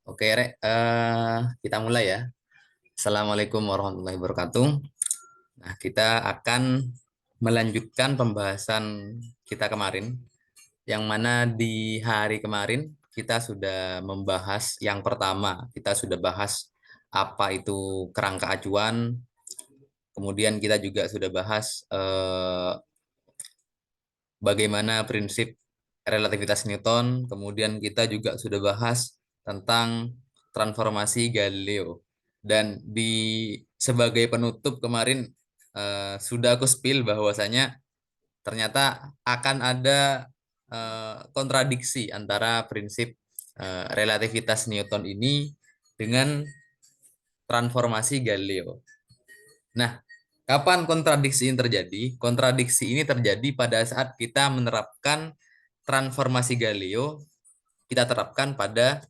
Oke, Rek. Kita mulai ya. Assalamualaikum warahmatullahi wabarakatuh. Nah, kita akan melanjutkan pembahasan kita kemarin, yang mana di hari kemarin kita sudah membahas yang pertama. Kita sudah bahas apa itu kerangka acuan, kemudian kita juga sudah bahas bagaimana prinsip relativitas Newton, kemudian kita juga sudah bahas tentang transformasi Galileo. Dan sebagai penutup kemarin sudah aku spill bahwasanya ternyata akan ada kontradiksi antara prinsip relativitas Newton ini dengan transformasi Galileo. Nah, kapan kontradiksi ini terjadi? Kontradiksi ini terjadi pada saat kita menerapkan transformasi Galileo, kita terapkan pada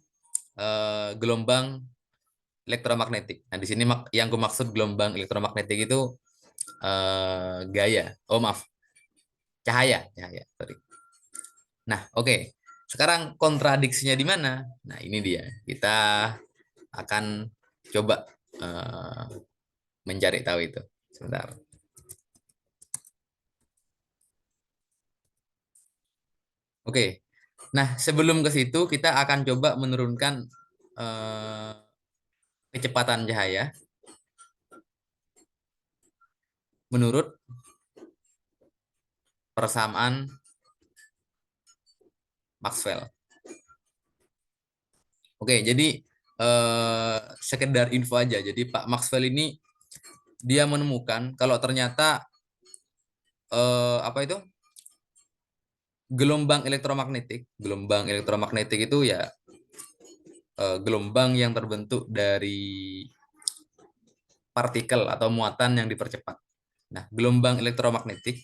gelombang elektromagnetik. Nah, di sini yang aku maksud gelombang elektromagnetik itu gaya. Oh, maaf, cahaya, cahaya. Sorry. Nah, oke. Sekarang kontradiksinya di mana? Nah, ini dia. Kita akan coba eh, mencari tahu itu. Sebentar. Oke. Nah, sebelum ke situ kita akan coba menurunkan eh, kecepatan cahaya menurut persamaan Maxwell. Oke, jadi sekedar info aja. Jadi Pak Maxwell ini dia menemukan kalau ternyata apa itu gelombang elektromagnetik itu ya gelombang yang terbentuk dari partikel atau muatan yang dipercepat. Nah, gelombang elektromagnetik.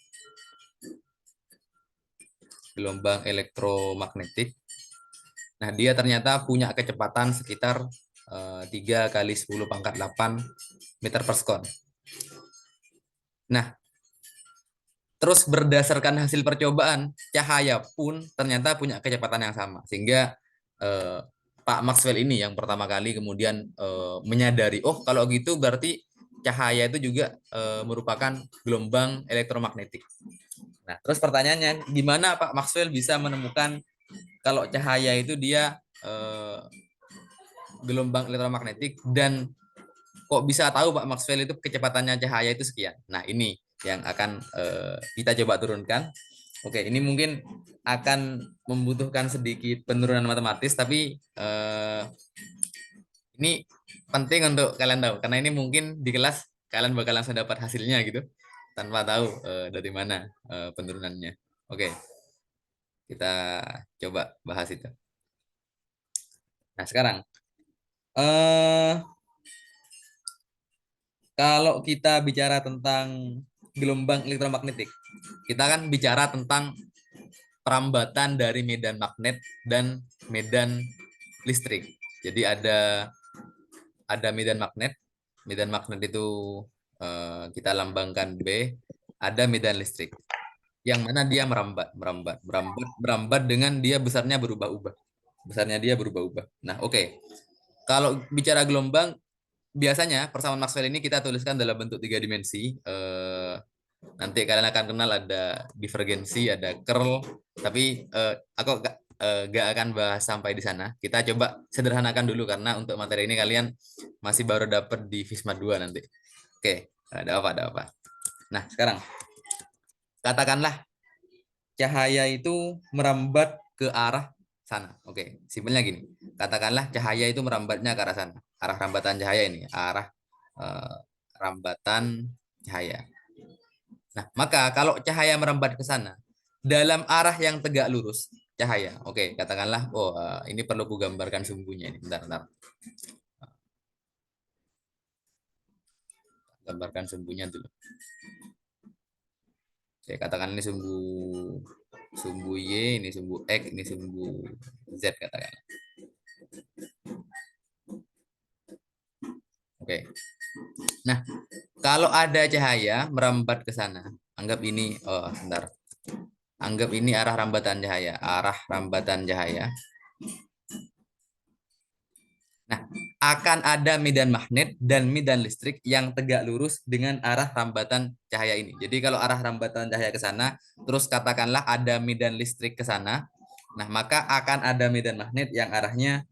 Nah, dia ternyata punya kecepatan sekitar 3 kali 10 pangkat 8 meter per sekon. Nah, terus berdasarkan hasil percobaan, cahaya pun ternyata punya kecepatan yang sama. Sehingga eh, Pak Maxwell ini yang pertama kali kemudian menyadari, oh kalau gitu berarti cahaya itu juga merupakan gelombang elektromagnetik. Nah, terus pertanyaannya, gimana Pak Maxwell bisa menemukan kalau cahaya itu dia gelombang elektromagnetik dan kok bisa tahu Pak Maxwell itu kecepatannya cahaya itu sekian. Nah, ini yang akan kita coba turunkan. Oke, ini mungkin akan membutuhkan sedikit penurunan matematis, tapi ini penting untuk kalian tahu, karena ini mungkin di kelas kalian bakal langsung dapat hasilnya gitu, tanpa tahu dari mana penurunannya. Oke, kita coba bahas itu. Nah, sekarang eh kalau kita bicara tentang gelombang elektromagnetik, kita kan bicara tentang perambatan dari medan magnet dan medan listrik. Jadi ada medan magnet. Medan magnet itu kita lambangkan B. Ada medan listrik yang mana dia merambat dengan dia besarnya berubah-ubah. Besarnya dia berubah-ubah. Nah, oke. Kalau bicara gelombang, biasanya persamaan Maxwell ini kita tuliskan dalam bentuk 3 dimensi. Nanti kalian akan kenal ada divergensi, ada curl, tapi aku gak akan bahas sampai di sana. Kita coba sederhanakan dulu karena untuk materi ini kalian masih baru dapat di Visma 2 nanti. Oke, ada apa? Nah, sekarang katakanlah cahaya itu merambat ke arah sana. Oke, simpelnya gini. Katakanlah cahaya itu merambatnya ke arah sana. Arah rambatan cahaya ini, arah eh, rambatan cahaya. Nah, maka kalau cahaya merambat ke sana dalam arah yang tegak lurus cahaya. Oke, katakanlah oh ini perlu ku gambarkan sumbunya ini. Bentar. Gambarkan sumbunya dulu. Saya katakan ini sumbu sumbu Y, ini sumbu X, ini sumbu Z katakan. Oke. Nah, kalau ada cahaya merambat ke sana, anggap ini oh sebentar. Anggap ini arah rambatan cahaya, arah rambatan cahaya. Nah, akan ada medan magnet dan medan listrik yang tegak lurus dengan arah rambatan cahaya ini. Jadi kalau arah rambatan cahaya ke sana, terus katakanlah ada medan listrik ke sana, nah maka akan ada medan magnet yang arahnya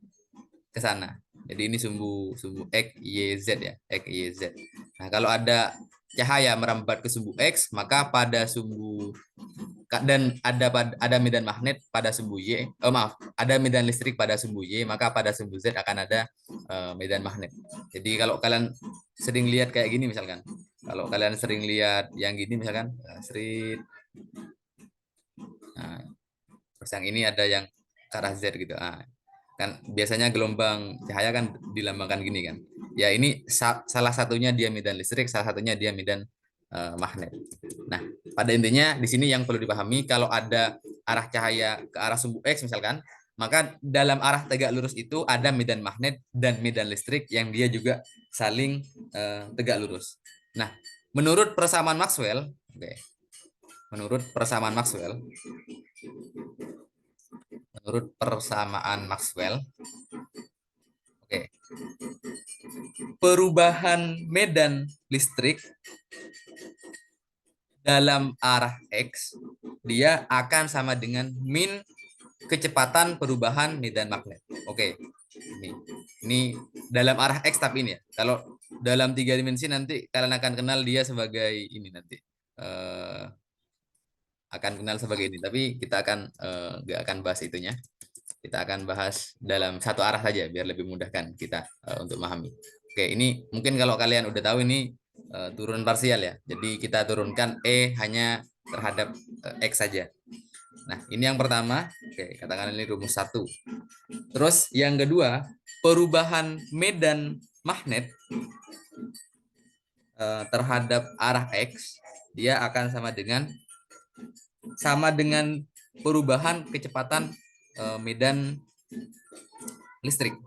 ke sana. Jadi ini sumbu sumbu X, Y, Z ya, X, Y, Z. Nah, kalau ada cahaya merambat ke sumbu X, maka pada sumbu dan ada medan magnet pada sumbu Y. Maaf, ada medan listrik pada sumbu Y, maka pada sumbu Z akan ada medan magnet. Jadi kalau kalian sering lihat kayak gini misalkan, kalau kalian sering lihat yang gini misalkan, street, nah, terus yang ini ada yang ke arah Z gitu. Nah, kan biasanya gelombang cahaya kan dilambangkan gini kan. Ya ini salah satunya dia medan listrik, salah satunya dia medan magnet. Nah, pada intinya di sini yang perlu dipahami kalau ada arah cahaya ke arah sumbu X misalkan, maka dalam arah tegak lurus itu ada medan magnet dan medan listrik yang dia juga saling tegak lurus. Nah, menurut persamaan Maxwell, oke, menurut persamaan Maxwell, menurut persamaan Maxwell, oke, perubahan medan listrik dalam arah X, dia akan sama dengan min kecepatan perubahan medan magnet. Oke, ini dalam arah X tapi ini ya. Kalau dalam 3 dimensi nanti kalian akan kenal dia sebagai ini nanti. Eh, akan kenal sebagai ini. Tapi kita akan nggak akan bahas itunya. Kita akan bahas dalam satu arah saja biar lebih mudahkan kita untuk memahami. Oke, ini mungkin kalau kalian udah tahu ini turun parsial ya. Jadi kita turunkan E hanya terhadap X saja. Nah, ini yang pertama. Oke, katakan ini rumus 1. Terus yang kedua, perubahan medan magnet terhadap arah X, dia akan sama dengan perubahan kecepatan medan listrik.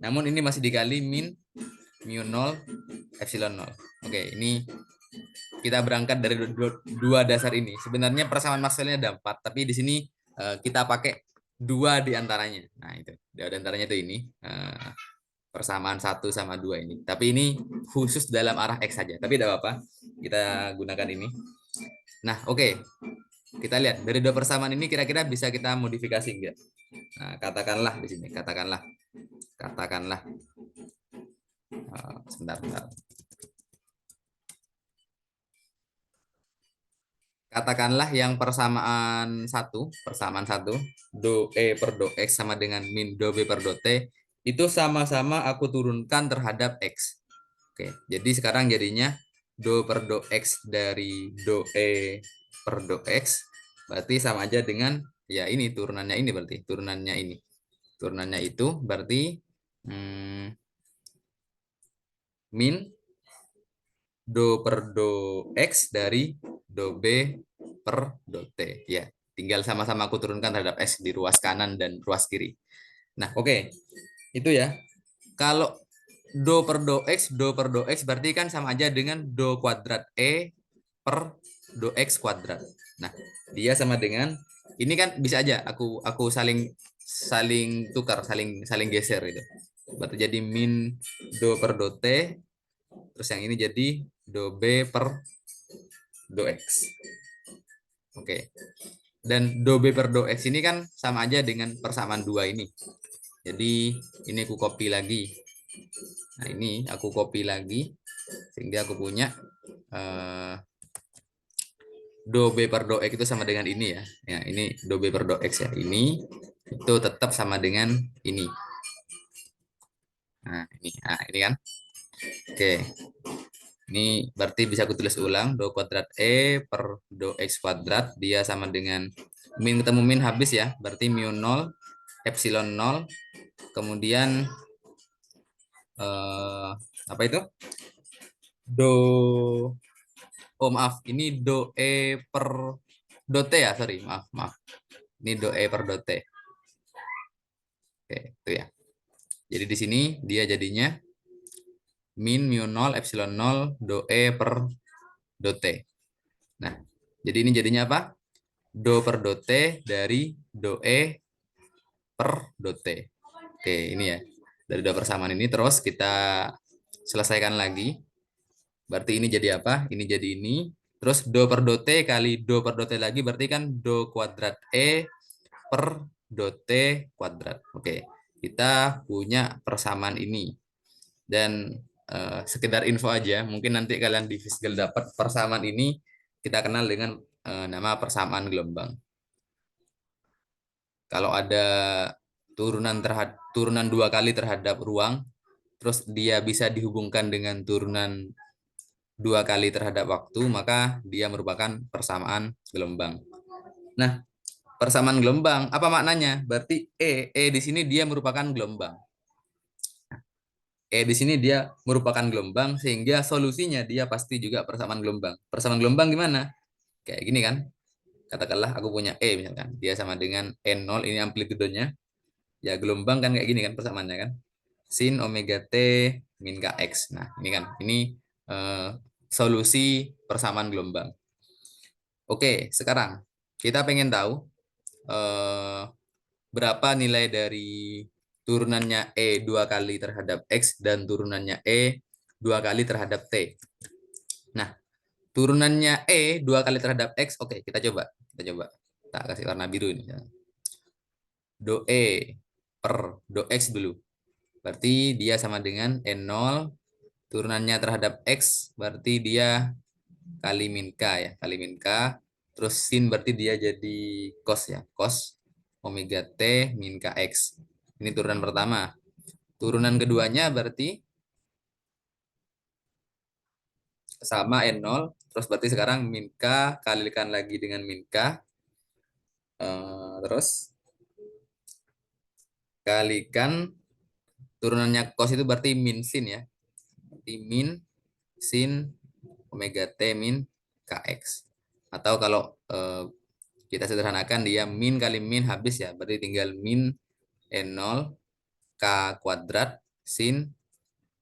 Namun ini masih dikali min mu 0 epsilon 0. Oke, ini kita berangkat dari dua dasar ini. Sebenarnya persamaan Maxwell-nya ada 4, tapi di sini kita pakai 2 di antaranya. Nah, itu. Di antaranya itu ini. Persamaan 1 sama 2 ini. Tapi ini khusus dalam arah X saja. Tapi tidak apa-apa. Kita gunakan ini. Nah, oke. Kita lihat. Dari 2 persamaan ini kira-kira bisa kita modifikasi enggak? Nah, katakanlah di sini. Katakanlah. Sebentar. Katakanlah yang persamaan satu, do E per do X sama dengan min do B per do T, itu sama-sama aku turunkan terhadap X. Oke, jadi sekarang jadinya do per do X dari do E per do X, berarti sama aja dengan, ya ini turunannya ini berarti, turunannya ini. Turunannya itu berarti min do per do X dari do B per do T. Ya, tinggal sama-sama aku turunkan terhadap X di ruas kanan dan ruas kiri. Nah, oke. Itu ya. Kalau do per do X berarti kan sama aja dengan do kuadrat E per do X kuadrat. Nah, dia sama dengan, ini kan bisa aja aku saling saling tukar, saling saling geser itu. Berarti jadi min do per do T, terus yang ini jadi do B per do X. Oke. Dan do B per do X ini kan sama aja dengan persamaan 2 ini. Jadi ini aku copy lagi. Nah, ini aku copy lagi sehingga aku punya do B per do X itu sama dengan ini ya. Ya, ini do B per do X ya. Ini itu tetap sama dengan ini. Nah, ini kan. Oke. Ini berarti bisa aku tulis ulang, do kuadrat E per do X kuadrat, dia sama dengan, min ketemu min habis ya, berarti mu 0, epsilon 0, kemudian apa itu? Do, oh maaf, ini do E per do T ya, sorry, maaf. Ini do E per do T. Oke, itu ya. Jadi di sini dia jadinya min mu 0, epsilon 0, do E per do T. Nah, jadi ini jadinya apa? Do per do T dari do E per do T. Oke, ini ya. Dari dua persamaan ini terus kita selesaikan lagi. Berarti ini jadi apa? Ini jadi ini. Terus do per do t kali do per do t lagi berarti kan do kuadrat E per do t kuadrat. Oke, kita punya persamaan ini. Dan sekedar info aja, mungkin nanti kalian di Fisgal dapat persamaan ini kita kenal dengan nama persamaan gelombang. Kalau ada turunan dua kali terhadap ruang, terus dia bisa dihubungkan dengan turunan dua kali terhadap waktu, maka dia merupakan persamaan gelombang. Nah, persamaan gelombang apa maknanya? Berarti E di sini dia merupakan gelombang. Di sini dia merupakan gelombang sehingga solusinya dia pasti juga persamaan gelombang. Persamaan gelombang gimana? Kayak gini kan? Katakanlah aku punya misalkan. Dia sama dengan N0, ini amplitudenya. Ya gelombang kan kayak gini kan persamaannya kan? Sin omega T min Kx. Nah, ini kan. Ini eh, solusi persamaan gelombang. Oke, sekarang kita pengen tahu eh, berapa nilai dari turunannya E dua kali terhadap X dan turunannya E dua kali terhadap T. Nah, turunannya E dua kali terhadap X, oke, kita coba. Kita coba. Tak kasih warna biru ini. Do E per do X dulu. Berarti dia sama dengan N0. Turunannya terhadap X, berarti dia kali min K ya. Kali min K. Terus sin berarti dia jadi cos ya. Cos omega T min Kx. Ini turunan pertama. Turunan keduanya berarti sama N0. Terus berarti sekarang min K kalikan lagi dengan min K. Terus kalikan turunannya cos itu berarti min sin ya. Berarti min sin omega T min Kx. Atau kalau kita sederhanakan dia min kali min habis ya. Berarti tinggal min N0 K kuadrat sin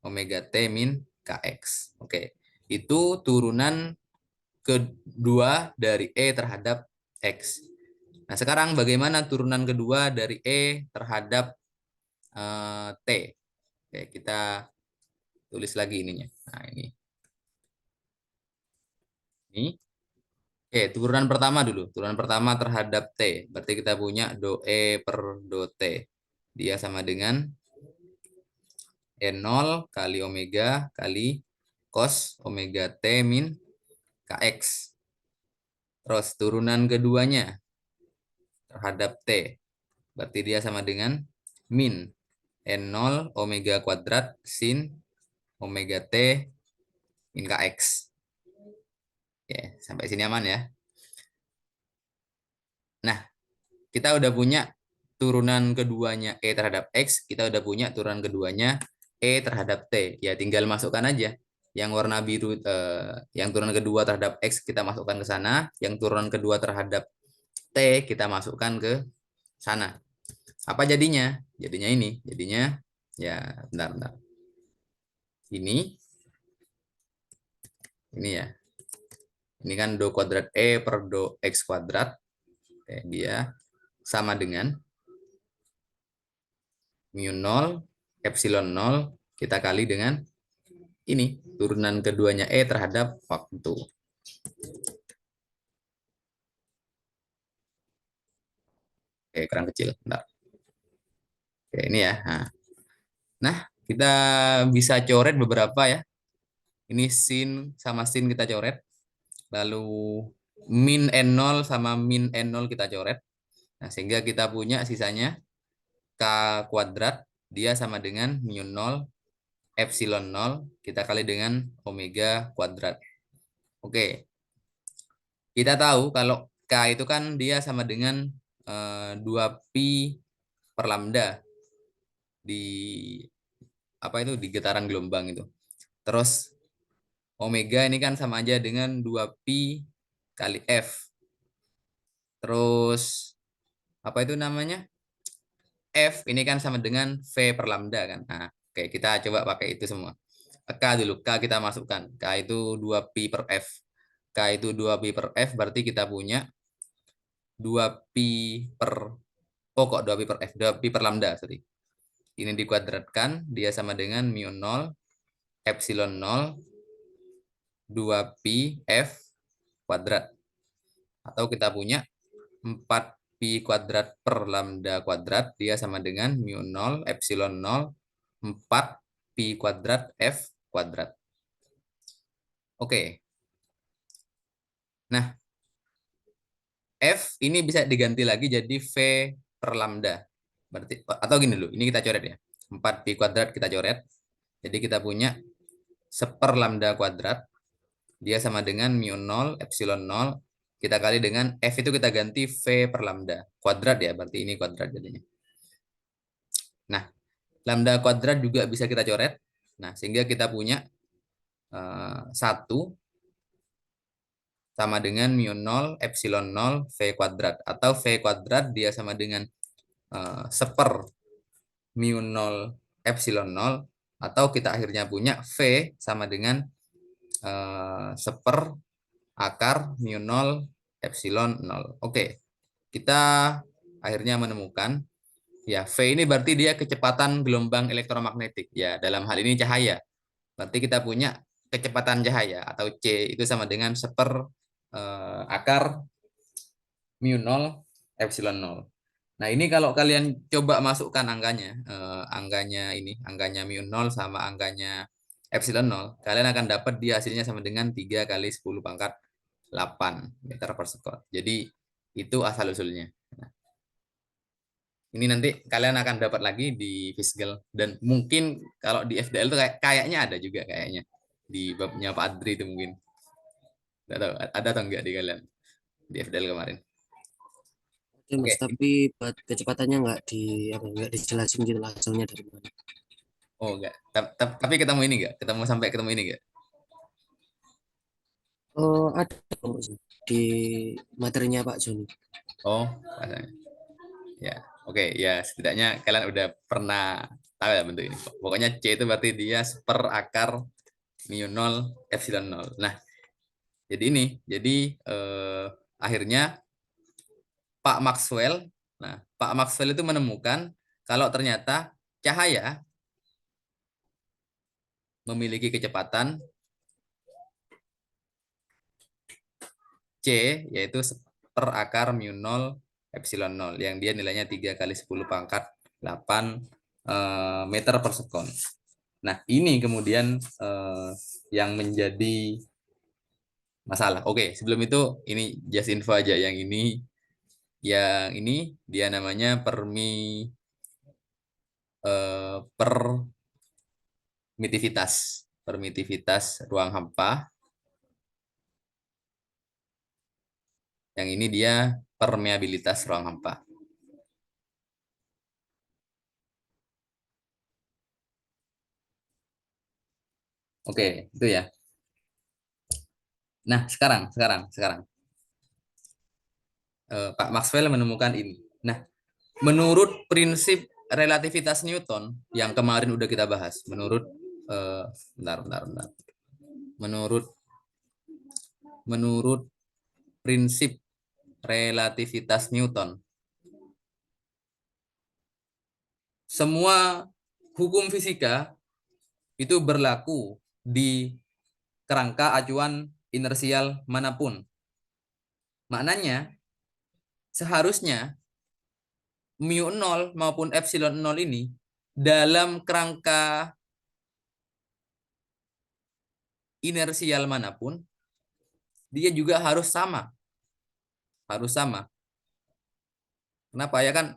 omega T min Kx. Oke. Itu turunan kedua dari E terhadap X. Nah, sekarang bagaimana turunan kedua dari E terhadap T? Oke, kita tulis lagi ininya. Nah, ini. Ini. Oke, turunan pertama dulu. Turunan pertama terhadap T. Berarti kita punya do E per do T. Dia sama dengan N0 kali omega kali cos omega T min Kx. Terus turunan keduanya terhadap T. Berarti dia sama dengan min N0 omega kuadrat sin omega T min Kx. Oke, sampai sini aman ya. Nah, kita udah punya turunan keduanya E terhadap X, kita udah punya turunan keduanya E terhadap T. Ya tinggal masukkan aja. Yang warna biru, yang turunan kedua terhadap X kita masukkan ke sana, yang turunan kedua terhadap T kita masukkan ke sana. Apa jadinya? Jadinya ini. Jadinya, ya bentar. Ini ya. Ini kan do kuadrat E per do X kuadrat. Oke, dia sama dengan mu 0, epsilon 0, kita kali dengan ini, turunan keduanya E terhadap waktu. Oke, kurang kecil. Bentar. Oke, ini ya. Nah, kita bisa coret beberapa ya. Ini sin sama sin kita coret. Lalu min N0 sama min N0 kita coret. Nah, sehingga kita punya sisanya K kuadrat. Dia sama dengan mu 0 epsilon 0 kita kali dengan omega kuadrat. Oke, kita tahu kalau K itu kan dia sama dengan 2 pi per lambda di apa itu di getaran gelombang itu. Terus omega ini kan sama aja dengan 2 pi kali F. Terus apa itu namanya? F ini kan sama dengan V per lambda kan. Nah, oke kita coba pakai itu semua. K dulu, K kita masukkan. K itu 2 pi per F. K itu 2 pi per F berarti kita punya 2 pi per, oh kok 2 pi per F, 2 pi per lambda, sorry. Ini dikuadratkan, dia sama dengan mu 0, epsilon 0, 2pi f kuadrat. Atau kita punya 4pi kuadrat per lambda kuadrat, dia sama dengan mu 0, epsilon 0, 4pi kuadrat f kuadrat. Oke. Nah, f ini bisa diganti lagi jadi v per lambda. Berarti, atau gini dulu, ini kita coret ya. 4pi kuadrat kita coret. Jadi kita punya seper lambda kuadrat, dia sama dengan mu 0, epsilon 0, kita kali dengan f itu kita ganti v per lambda. Kuadrat ya, berarti ini kuadrat jadinya. Nah, lambda kuadrat juga bisa kita coret. Nah, sehingga kita punya 1 sama dengan mu 0, epsilon 0, v kuadrat. Atau v kuadrat dia sama dengan seper mu 0, epsilon 0. Atau kita akhirnya punya v sama dengan seper akar mu 0, epsilon 0. Oke, kita akhirnya menemukan, ya V ini berarti dia kecepatan gelombang elektromagnetik. Ya, dalam hal ini cahaya. Berarti kita punya kecepatan cahaya atau C itu sama dengan seper akar mu 0, epsilon 0. Nah, ini kalau kalian coba masukkan angkanya, angkanya mu 0 sama angkanya epsilon 0, kalian akan dapat dia hasilnya sama dengan 3 kali 10 pangkat 8 meter per sekon. Jadi itu asal-usulnya. Nah, ini nanti kalian akan dapat lagi di Fisgal, dan mungkin kalau di FDL itu kayaknya ada juga kayaknya di babnya Pak Adri itu mungkin. Nggak tahu, ada atau enggak di kalian di FDL kemarin. Oke Oke. Mas, tapi buat kecepatannya nggak dijelasin gitu langsungnya dari mana. Oh enggak. Tapi ketemu ini enggak? Sampai ketemu ini enggak? Oh, ada kok, Mas, di materinya Pak Joni. Oh, bahasanya. Ya. Oke, ya setidaknya kalian udah pernah tahu ya bentuk ini. Pokoknya C itu berarti dia seper akar mu 0 epsilon 0. Nah, jadi ini, akhirnya Pak Maxwell, nah Pak Maxwell itu menemukan kalau ternyata cahaya memiliki kecepatan C, yaitu per akar mu 0 epsilon 0, yang dia nilainya 3 kali 10 pangkat 8 meter per sekon. Nah, ini kemudian yang menjadi masalah. Oke, sebelum itu ini just info aja, yang ini dia namanya permitivitas ruang hampa. Yang ini dia permeabilitas ruang hampa. Oke, itu ya. Nah, sekarang Pak Maxwell menemukan ini. Nah, menurut prinsip relativitas Newton yang kemarin udah kita bahas, bentar. Menurut prinsip relativitas Newton, semua hukum fisika itu berlaku di kerangka acuan inersial manapun. Maknanya, seharusnya mu 0 maupun epsilon 0 ini dalam kerangka inersial manapun, dia juga harus sama. Harus sama. Kenapa ya kan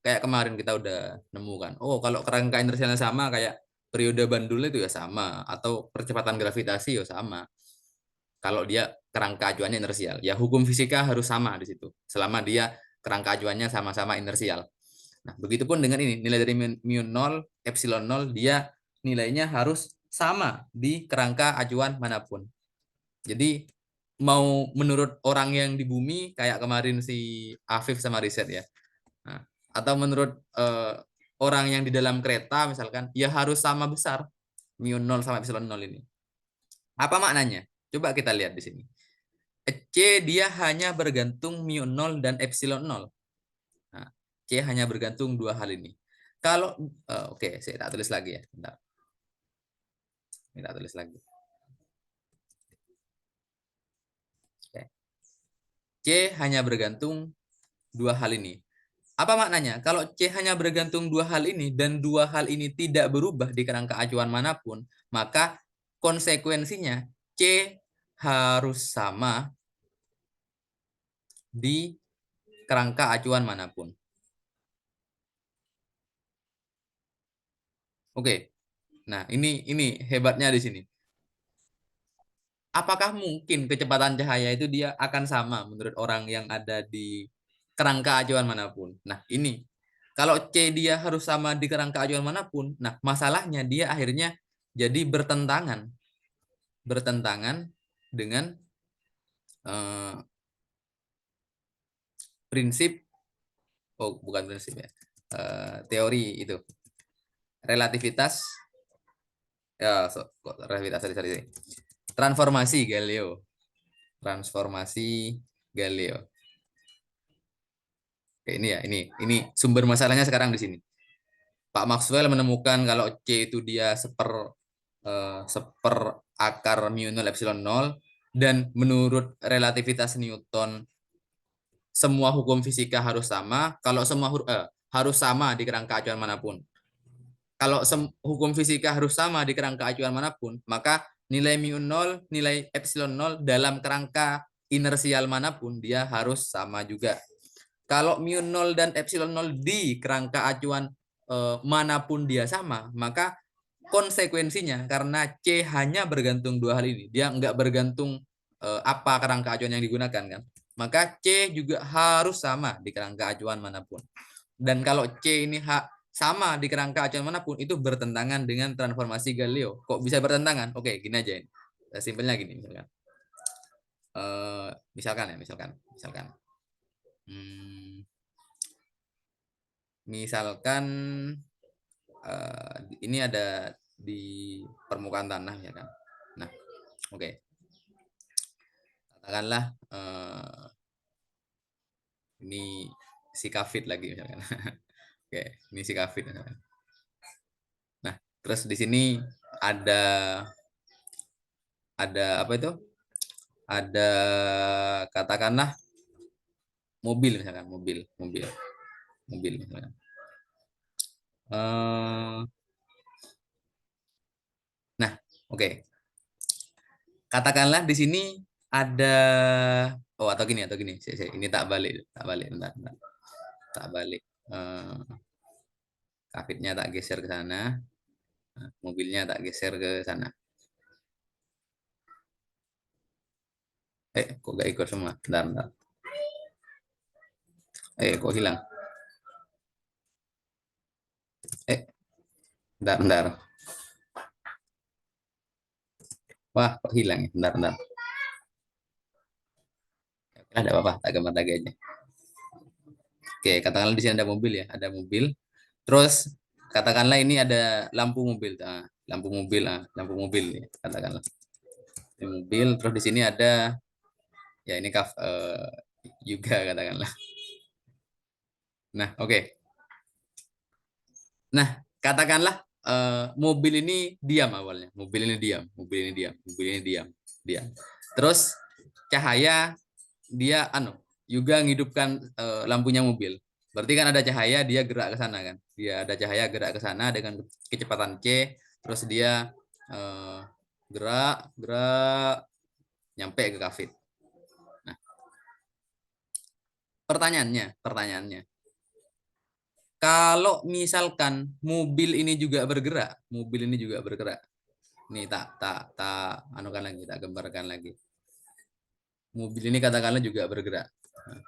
kayak kemarin kita udah nemu kan. Oh, kalau kerangka inersialnya sama kayak periode Bandul itu ya sama, atau percepatan gravitasi ya sama. Kalau dia kerangka acuannya inersial, ya hukum fisika harus sama di situ. Selama dia kerangka acuannya sama-sama inersial. Nah, begitupun dengan ini, nilai dari mu 0, epsilon 0, dia nilainya harus sama di kerangka acuan manapun. Jadi mau menurut orang yang di bumi kayak kemarin si Afif sama Riset ya. Nah, atau menurut orang yang di dalam kereta misalkan, ya harus sama besar mu 0 sama epsilon 0 ini. Apa maknanya? Coba kita lihat di sini. C dia hanya bergantung mu 0 dan epsilon 0. Nah, C hanya bergantung dua hal ini. Kalau oke, saya tak tulis lagi ya. Bentar. Ini tak tulis lagi. Oke. C hanya bergantung dua hal ini. Apa maknanya? Kalau C hanya bergantung dua hal ini dan dua hal ini tidak berubah di kerangka acuan manapun, maka konsekuensinya C harus sama di kerangka acuan manapun. Oke. Nah, ini hebatnya di sini. Apakah mungkin kecepatan cahaya itu dia akan sama menurut orang yang ada di kerangka acuan manapun? Nah, ini kalau C dia harus sama di kerangka acuan manapun, nah masalahnya dia akhirnya jadi bertentangan dengan eh, prinsip, oh bukan prinsip ya, teori itu relativitas, ya relativitas tadi, transformasi Galileo, transformasi Galileo. Oke, ini ya, ini sumber masalahnya sekarang di sini. Pak Maxwell menemukan kalau C itu dia seper akar mu 0 epsilon 0, dan menurut relativitas Newton semua hukum fisika harus sama kalau harus sama di kerangka acuan manapun. Kalau hukum fisika harus sama di kerangka acuan manapun, maka nilai mu 0, nilai epsilon 0 dalam kerangka inersial manapun dia harus sama juga. Kalau mu 0 dan epsilon 0 di kerangka acuan manapun dia sama, maka konsekuensinya karena C hanya bergantung dua hal ini, dia nggak bergantung apa kerangka acuan yang digunakan kan, maka C juga harus sama di kerangka acuan manapun. Dan kalau C ini sama di kerangka acuan manapun, itu bertentangan dengan transformasi Galileo. Kok bisa bertentangan? Oke, gini aja ini. Simpelnya gini misalkan. Misalkan. Hmm, misalkan ini ada di permukaan tanah ya kan. Nah, oke. Katakanlah ini si kafit lagi misalkan. Oke, ini si kafit misalkan. Nah, terus di sini ada apa itu? Ada katakanlah mobil misalkan, mobil misalkan. Nah, oke. Katakanlah di sini ada atau gini. Ini tak balik, bentar. Tak balik. Kafitnya tak geser ke sana, mobilnya tak geser ke sana. Kok gak ikut semua? Bentar. Kok hilang? Bentar. Wah, kok hilang ya? Bentar. Ada apa-apa, tak gambar lagi aja. Oke, katakanlah di sini ada mobil ya, ada mobil. Terus katakanlah ini ada lampu mobil, lampu mobil ya, katakanlah. Ini mobil, terus di sini ada ya ini juga katakanlah. Nah, oke. Nah, katakanlah mobil ini diam awalnya. Mobil ini diam. Terus cahaya dia juga ngidupkan lampunya mobil. Berarti kan ada cahaya, dia gerak ke sana kan. Dia ada cahaya gerak ke sana dengan kecepatan C, terus dia gerak nyampe ke kafe. Nah, pertanyaannya, kalau misalkan mobil ini juga bergerak, nih tak anukan lagi, tak gambarkan lagi. Mobil ini katakanlah juga bergerak. Nah,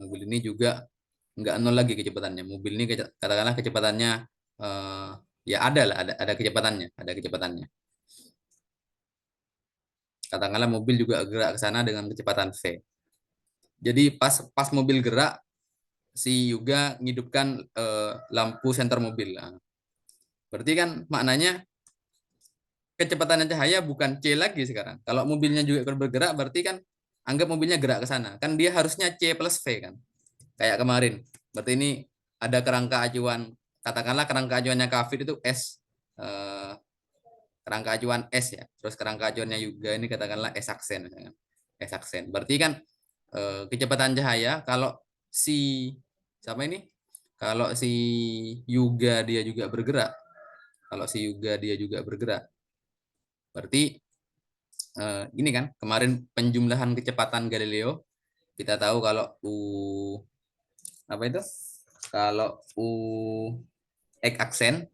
mobil ini juga nggak nol lagi kecepatannya. Mobil ini katakanlah kecepatannya ya ada kecepatannya. Katakanlah mobil juga gerak ke sana dengan kecepatan v. Jadi pas mobil gerak, si Yuga ngidupkan lampu senter mobil. Nah, berarti kan maknanya kecepatannya cahaya bukan C lagi sekarang. Kalau mobilnya juga bergerak, berarti kan anggap mobilnya gerak ke sana. Kan dia harusnya C plus V kan. Kayak kemarin. Berarti ini ada kerangka acuan katakanlah kerangka acuannya Kafit itu S, kerangka acuan S ya. Terus kerangka acuannya Yuga ini katakanlah S aksen. S aksen. Berarti kan kecepatan cahaya kalau si siapa ini? Kalau si Yuga dia juga bergerak. Kalau si Yuga dia juga bergerak. Berarti ini kan kemarin penjumlahan kecepatan Galileo kita tahu kalau U apa itu? Kalau U X aksen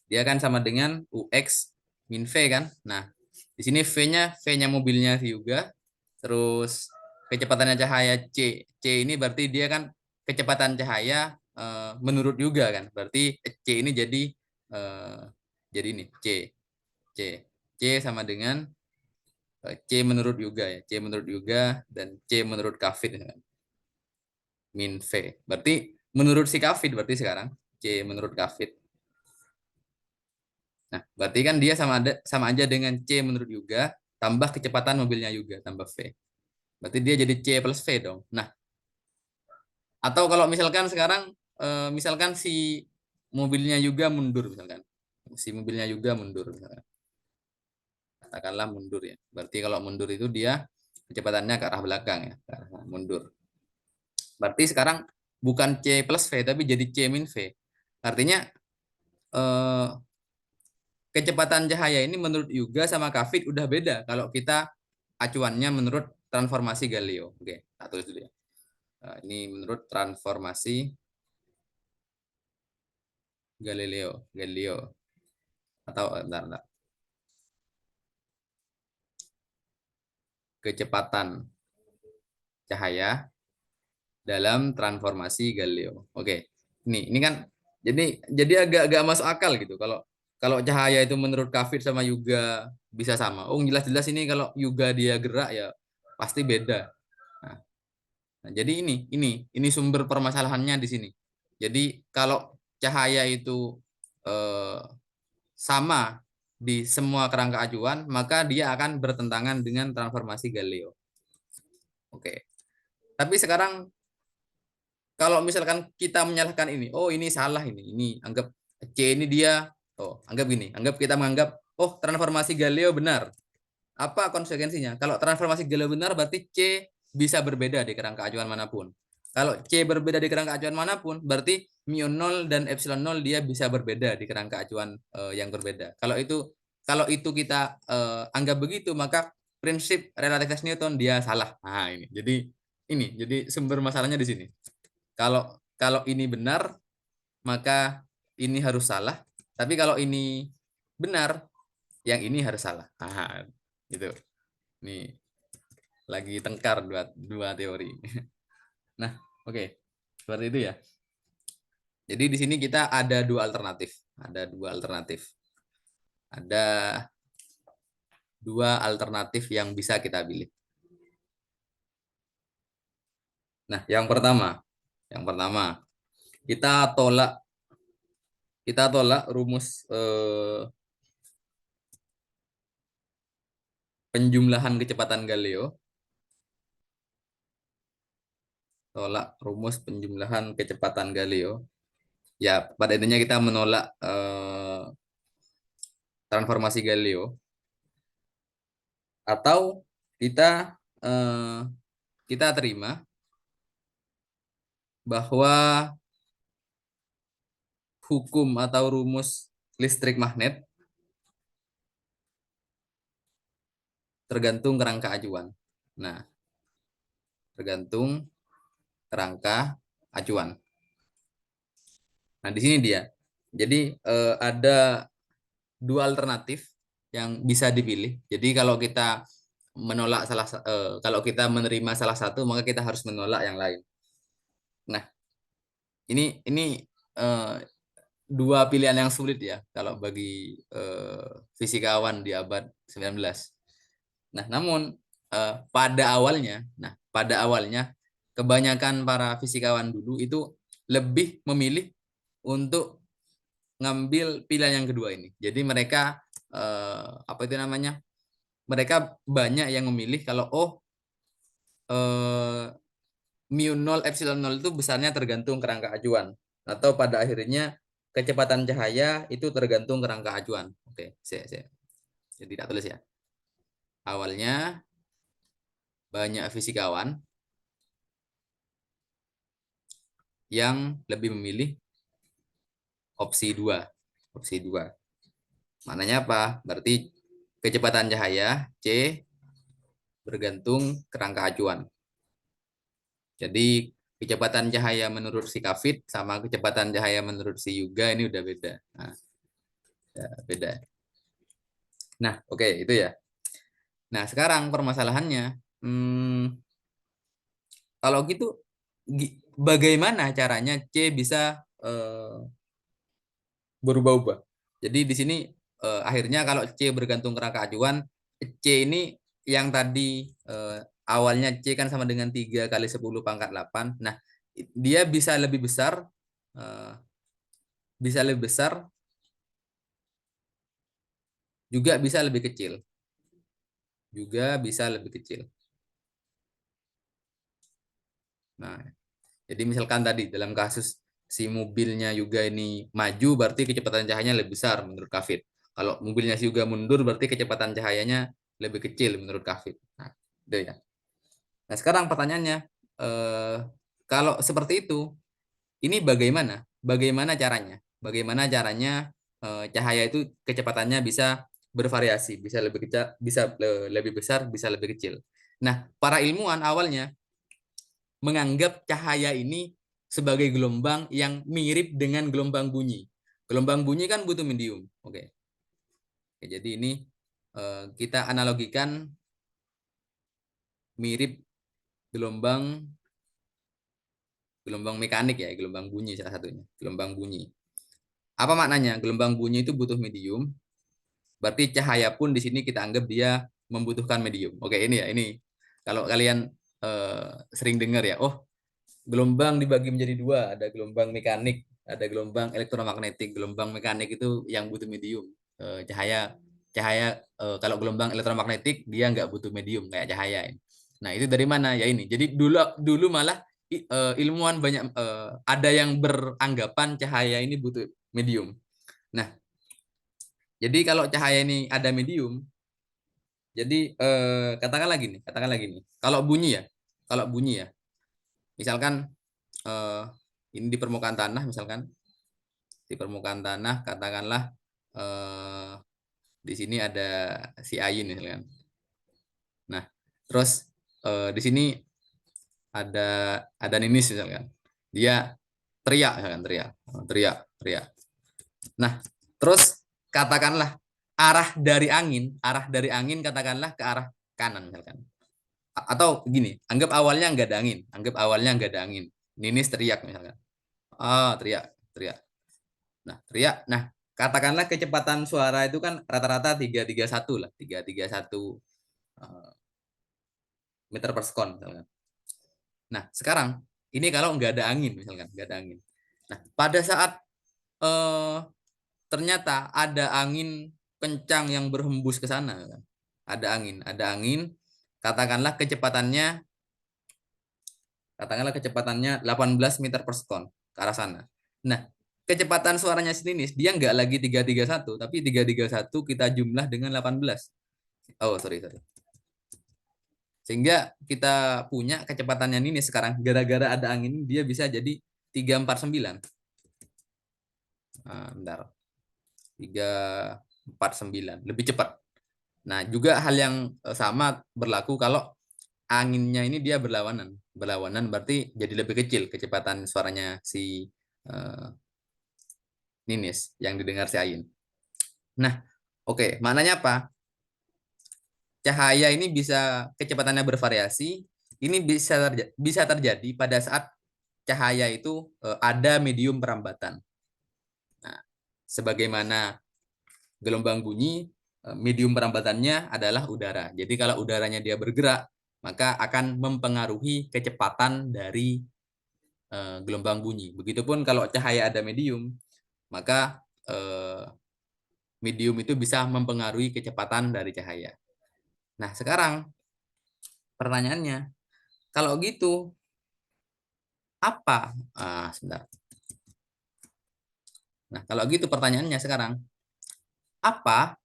dia kan sama dengan UX min V kan. Nah, di sini V-nya mobilnya juga. Terus kecepatannya cahaya C ini berarti dia kan kecepatan cahaya menurut juga kan. Berarti C ini eh, jadi ini C C sama dengan C menurut juga ya. C menurut juga dan C menurut Kafid ya kan. Min V. Berarti menurut si Kafid berarti sekarang C menurut Kafid. Nah, berarti kan dia sama aja dengan C menurut Yuga tambah kecepatan mobilnya Yuga tambah V. Berarti dia jadi C plus V dong. Nah, atau kalau misalkan sekarang misalkan si mobilnya Yuga mundur misalkan. Si mobilnya Yuga mundur misalkan. Katakanlah mundur ya. Berarti kalau mundur itu dia kecepatannya ke arah belakang ya, ke arah mundur. Berarti sekarang bukan C plus V tapi jadi C min V. Artinya eh, kecepatan cahaya ini menurut Yuga sama Kavit udah beda kalau kita acuannya menurut transformasi Galileo. Oke, tak tulis dulu ya. Nah, ini menurut transformasi Galileo atau bentar. Kecepatan cahaya dalam transformasi Galileo. Oke, ini kan jadi agak masuk akal gitu. Kalau kalau cahaya itu menurut Kavit sama Yuga bisa sama. Oh, jelas-jelas ini kalau Yuga dia gerak ya pasti beda. Nah, jadi ini sumber permasalahannya di sini. Jadi kalau cahaya itu eh, sama di semua kerangka acuan, maka dia akan bertentangan dengan transformasi Galileo. Oke. Tapi sekarang kalau misalkan kita menyalahkan ini, oh ini salah ini anggap C ini dia, oh anggap gini, anggap kita menganggap, oh transformasi Galileo benar. Apa konsekuensinya? Kalau transformasi Galileo benar, berarti C bisa berbeda di kerangka acuan manapun. Kalau C berbeda di kerangka acuan manapun, berarti mu 0 dan epsilon 0 dia bisa berbeda di kerangka acuan yang berbeda. Kalau itu kita anggap begitu, maka prinsip relativitas Newton dia salah. Nah, ini. Jadi sumber masalahnya di sini. Kalau kalau ini benar, maka ini harus salah. Tapi kalau ini benar, yang ini harus salah. Nah, itu. Nih, lagi tengkar dua teori. Nah, oke. Seperti itu ya. Jadi di sini kita ada dua alternatif. Ada dua alternatif. Ada dua alternatif yang bisa kita pilih. Nah, yang pertama kita tolak rumus penjumlahan kecepatan Galileo. Tolak rumus penjumlahan kecepatan Galileo. Ya, pada intinya kita menolak transformasi Galileo. Atau kita kita terima bahwa hukum atau rumus listrik magnet tergantung kerangka acuan. Nah, tergantung kerangka acuan. Nah, di sini dia. Jadi ada dua alternatif yang bisa dipilih. Jadi kalau kita kalau kita menerima salah satu, maka kita harus menolak yang lain. Nah, ini dua pilihan yang sulit ya kalau bagi fisikawan di abad 19. Nah, namun pada awalnya kebanyakan para fisikawan dulu itu lebih memilih untuk ngambil pilihan yang kedua ini. Jadi mereka apa itu namanya? Mereka banyak yang memilih kalau mu 0 epsilon 0 itu besarnya tergantung kerangka acuan atau pada akhirnya kecepatan cahaya itu tergantung kerangka acuan. Oke, jadi tidak tulis ya. Awalnya banyak fisikawan yang lebih memilih opsi 2. Opsi 2. Maknanya apa? Berarti kecepatan cahaya C bergantung kerangka acuan. Jadi kecepatan cahaya menurut si Kavit sama kecepatan cahaya menurut si Yuga ini udah beda. Nah, ya, beda. Nah, oke, itu ya. Nah, sekarang permasalahannya, kalau gitu bagaimana caranya C bisa berubah-ubah? Jadi di sini akhirnya kalau C bergantung kerangka acuan, C ini yang tadi awalnya C kan sama dengan 3 kali 10 pangkat 8. Nah, dia eh, bisa lebih besar, juga bisa lebih kecil. Juga bisa lebih kecil. Nah, jadi misalkan tadi dalam kasus si mobilnya juga ini maju, berarti kecepatan cahayanya lebih besar menurut Kavit. Kalau mobilnya si juga mundur, berarti kecepatan cahayanya lebih kecil menurut Kavit. Nah, itu ya. Nah, sekarang pertanyaannya, eh, kalau seperti itu, ini bagaimana? Bagaimana caranya? Bagaimana caranya cahaya itu kecepatannya bisa bervariasi, bisa lebih kecil, bisa lebih besar, bisa lebih kecil. Nah, para ilmuwan awalnya menganggap cahaya ini sebagai gelombang yang mirip dengan gelombang bunyi. Gelombang bunyi kan butuh medium. Oke. Oke, jadi ini kita analogikan mirip gelombang gelombang mekanik ya, gelombang bunyi salah satunya. Gelombang bunyi. Apa maknanya? Gelombang bunyi itu butuh medium. Berarti cahaya pun di sini kita anggap dia membutuhkan medium. Oke, ini ya, ini. Kalau kalian sering dengar ya, oh, gelombang dibagi menjadi dua, ada gelombang mekanik, ada gelombang elektromagnetik. Gelombang mekanik itu yang butuh medium. Cahaya cahaya kalau gelombang elektromagnetik dia nggak butuh medium kayak cahaya. Nah, itu dari mana ya ini? Jadi dulu dulu malah ilmuwan banyak ada yang beranggapan cahaya ini butuh medium. Nah, jadi kalau cahaya ini ada medium, jadi katakan lagi nih, kalau bunyi ya, misalkan eh, ini di permukaan tanah, misalkan di permukaan tanah, katakanlah eh, di sini ada si Ayin misalkan. Nah, terus di sini ada Ninis misalkan. Dia teriak misalkan, teriak. Nah, terus katakanlah arah dari angin katakanlah ke arah kanan misalkan. Atau gini, anggap awalnya nggak ada angin. Ninis teriak misalkan. Ah, teriak, teriak. Nah, teriak. Nah, katakanlah kecepatan suara itu kan rata-rata 331 lah, 331 eh, meter per sekon misalkan. Nah, sekarang ini kalau nggak ada angin misalkan, nggak ada angin. Nah, pada saat eh, ternyata ada angin kencang yang berhembus ke sana, kan. Ada angin, katakanlah katakanlah kecepatannya 18 meter per sekon ke arah sana. Nah, kecepatan suaranya Sininis dia nggak lagi 331, tapi 331 kita jumlah dengan 18. Oh, sorry, sorry. Sehingga kita punya kecepatannya ini sekarang gara-gara ada angin dia bisa jadi 349. Nah, bentar. 349, lebih cepat. Nah, juga hal yang sama berlaku kalau anginnya ini dia berlawanan. Berlawanan berarti jadi lebih kecil kecepatan suaranya si uh, Ninis yang didengar si Ayin. Nah, oke, maknanya apa? Cahaya ini bisa kecepatannya bervariasi. Ini bisa terjadi pada saat cahaya itu ada medium perambatan. Nah, sebagaimana gelombang bunyi, medium perambatannya adalah udara. Jadi kalau udaranya dia bergerak, maka akan mempengaruhi kecepatan dari gelombang bunyi. Begitupun kalau cahaya ada medium, maka medium itu bisa mempengaruhi kecepatan dari cahaya. Nah, sekarang pertanyaannya, kalau gitu apa? Sebentar. Nah, kalau gitu pertanyaannya sekarang, apa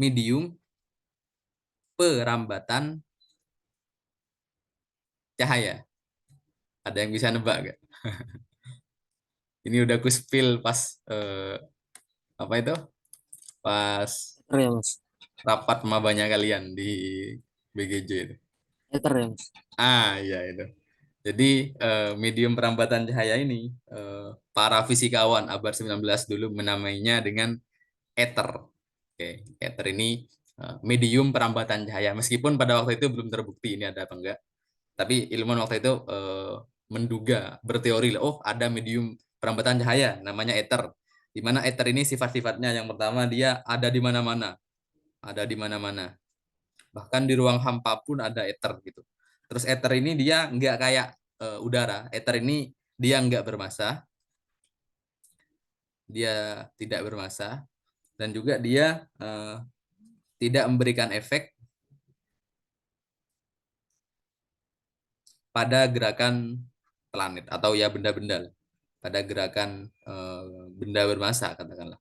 medium perambatan cahaya? Ada yang bisa nebak nggak? Ini udah aku spill pas apa itu? Pas Ether ya mas. rapat mabanya kalian di BGJ itu. Ether ya mas. Iya itu. Jadi medium perambatan cahaya ini para fisikawan abad 19 dulu menamainya dengan ether. Oke, ether ini medium perambatan cahaya. Meskipun pada waktu itu belum terbukti ini ada apa enggak, tapi ilmuwan waktu itu menduga, berteori, oh ada medium perambatan cahaya namanya ether. Di mana ether ini sifat-sifatnya yang pertama dia ada di mana-mana, ada di mana-mana. Bahkan di ruang hampa pun ada ether gitu. Terus ether ini dia nggak kayak udara. Ether ini dia nggak bermassa, dia tidak bermassa, dan juga dia tidak memberikan efek pada gerakan planet atau ya benda-benda lah. Pada gerakan benda bermassa katakanlah.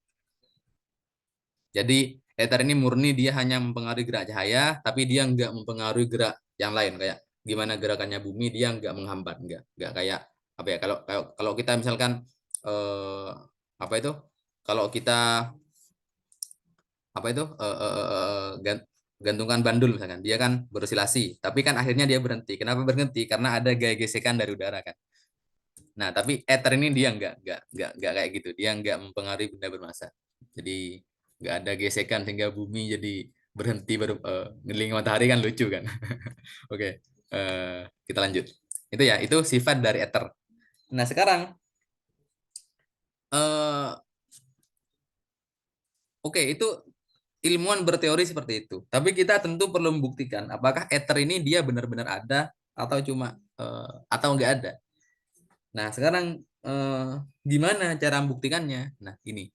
Jadi ether ini murni dia hanya mempengaruhi gerak cahaya, tapi dia nggak mempengaruhi gerak yang lain kayak gimana gerakannya bumi dia nggak menghambat, nggak kayak apa ya kalau kalau kalau kita misalkan eh, apa itu kalau kita apa itu gantungan bandul misalkan dia kan berosilasi, tapi kan akhirnya dia berhenti. Kenapa berhenti? Karena ada gaya gesekan dari udara kan. Nah, tapi ether ini dia nggak kayak gitu. Dia nggak mempengaruhi benda bermassa. Jadi nggak ada gesekan sehingga bumi jadi berhenti baru ngelilingi matahari kan lucu kan. Oke, kita lanjut. Itu ya, itu sifat dari ether. Nah, sekarang eh, oke itu ilmuwan berteori seperti itu. Tapi kita tentu perlu membuktikan apakah ether ini dia benar-benar ada atau cuma atau nggak ada. Nah, sekarang gimana cara membuktikannya? Nah, ini.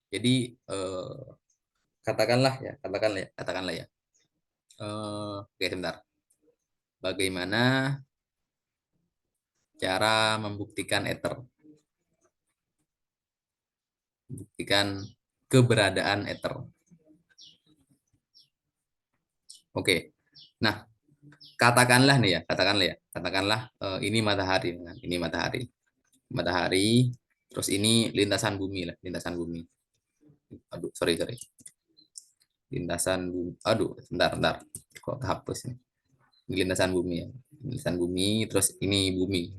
Jadi katakanlah ya. Oke, sebentar. Bagaimana cara membuktikan ether? Buktikan keberadaan ether. Oke. Nah, katakanlah ini matahari, nah, ini matahari. Matahari, terus ini lintasan bumi lah, lintasan bumi. Aduh, sorry. Lintasan bumi. Aduh, bentar. Kok kehapus nih? Ini lintasan bumi ya. Lintasan bumi, terus ini bumi.